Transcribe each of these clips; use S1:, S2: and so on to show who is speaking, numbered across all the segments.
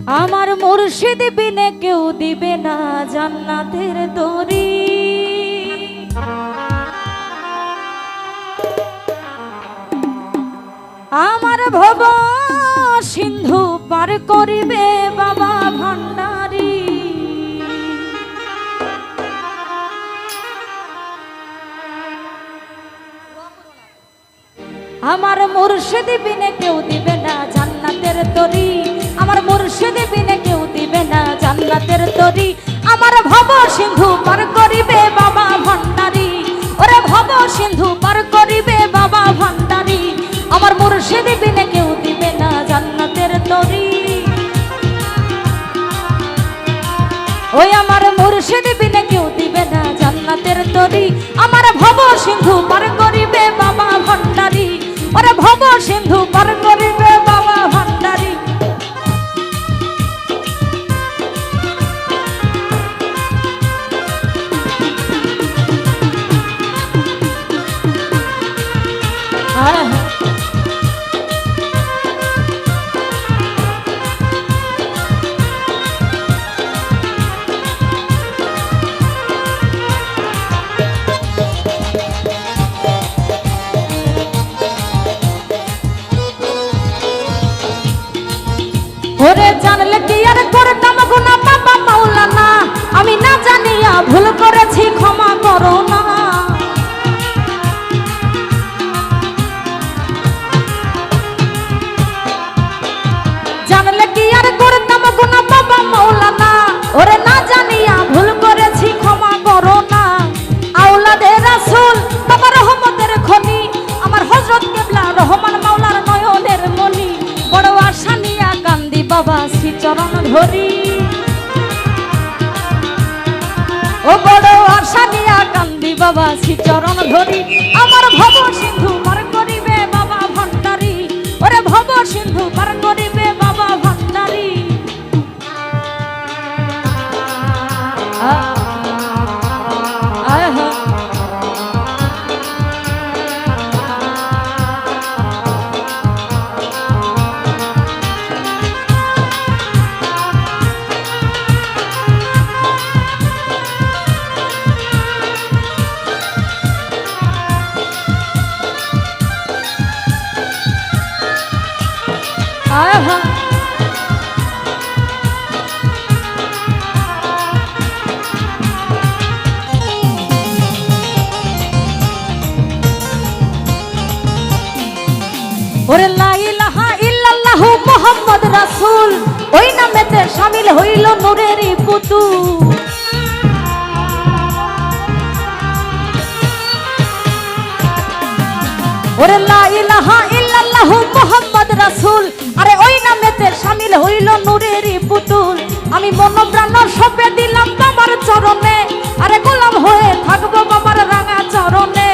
S1: আমার মুর্শিদ বিনে কেউ দিবে না জান্নাতের তরি। আমার ভব সিন্ধু পার করিবে বাবা ভান্ডারী। আমার মুর্শিদ বিনে কেউ দিবে না জান্নাতের তরি। আমার মুর্শিদ বিনে কেউ দিবে না জান্নাতের তরি। আমার ভব সিন্ধু পার করিবে বাবা ভান্ডারী। ওরে ভব সিন্ধু পার করিবে বাবা ভান্ডারী। আমার মুর্শিদ বিনে কেউ দিবে না জান্নাতের তরি। ওই আমার মুর্শিদ বিনে কেউ দিবে না জান্নাতের তরি। আমার ভব সিন্ধু পার করিবে বাবা ভান্ডারী। ওরে ভব সিন্ধু পার করিবে বাবা ভান্ডারী। ওরে জানলে কি আর করতাম গুনাহ বাবা মাওলানা। আমি না জানিয়া ভুল করেছি ক্ষমা করো না। জানলে কি আর করতাম গুনাহ বাবা মাওলানা। ওরে না জানিয়া ভুল করেছি ক্ষমা করো না। আওলাদে রাসূল তোমার রহমতের খনি। আমার হযরত কিবলা রহমান মাওলার নয়নের মনি। বড় আশা নিয়া কান্দি বাবা শ্রীচরণ ধরি। ও বড় আশা নিয়া কান্দি বাবা শ্রীচরণ ধরি। আমার ভব সিন্ধু পার করিবে বাবা ভান্ডারী। ওরে ভব সিন্ধু পার করিবে বাবা ভান্ডারী। ওরে লা ইলাহা ইল্লাল্লাহু মুহাম্মদ রাসূল। ওই নামেতে শামিল হইল নূরেরই পুতুল। ওরে লা ইলাহা ইল্লাল্লাহু মুহাম্মদ রাসূল। আরে ওই নামেতে শামিল হইল নূরেরই পুতুল। আমি মন প্রাণ সঁপে দিলাম বাবার চরণে। আরে গোলাম হয়ে থাকবো বাবার রাঙা চরণে।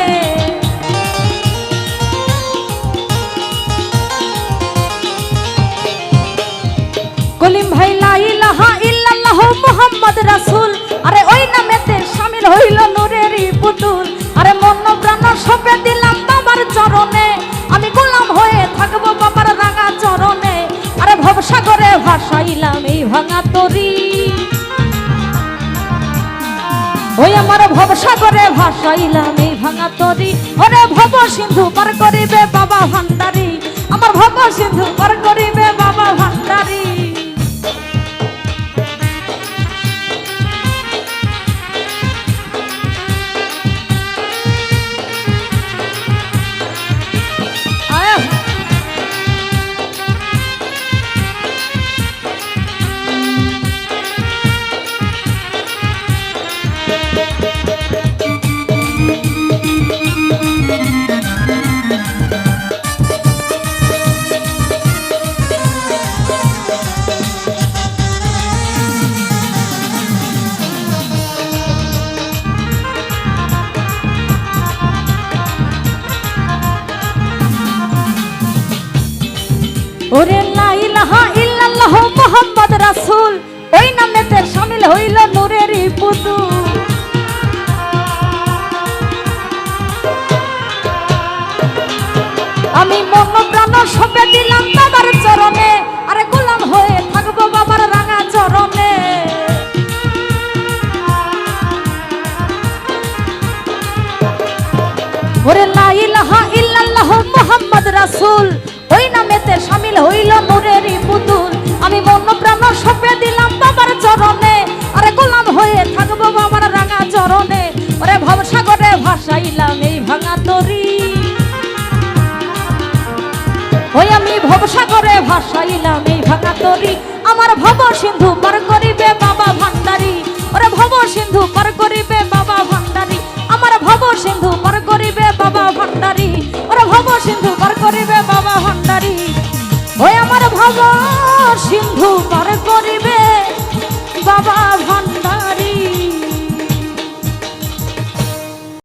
S1: কলিম ভাই লা ইলাহা ইল্লাল্লাহু মুহাম্মদ রাসূল। আরে ওই নামেতে শামিল হইল নূরেরই পুতুল। আরে মন প্রাণ সঁপে দিলাম বাবার চরণে। আমি গোলাম হয়ে থাকবো বাবার রাঙা চরণে। আরে ভবসাগরে ভাসাইলাম এই ভাঙা তরি। ওই আমার ভবসাগরে ভাসাইলাম এই ভাঙা তরি। ওরে ভব সিন্ধু পার করিবে বাবা ভান্ডারী। আমার ভব সিন্ধু পার করিবে বাবা ভান্ডারী। ওরে লা ইলাহা ইল্লাল্লাহু মুহাম্মদ রাসূল। ওই নামেতে শামিল হইল নূরেরই পুতুল। আমি মন প্রাণ সঁপে দিলাম বাবার চরণে। আরে গোলাম হয়ে থাকবো বাবার ভাসাইলাম এই ভাঙা তরি ওই আমি ভবসাগরে ভাসাইলাম এই ভাঙা তরি আমার ভব সিন্ধু পার করিবে বাবা ভান্ডারী ওরে ভব সিন্ধু পার করিবে বাবা ভান্ডারী আমার ভব সিন্ধু পার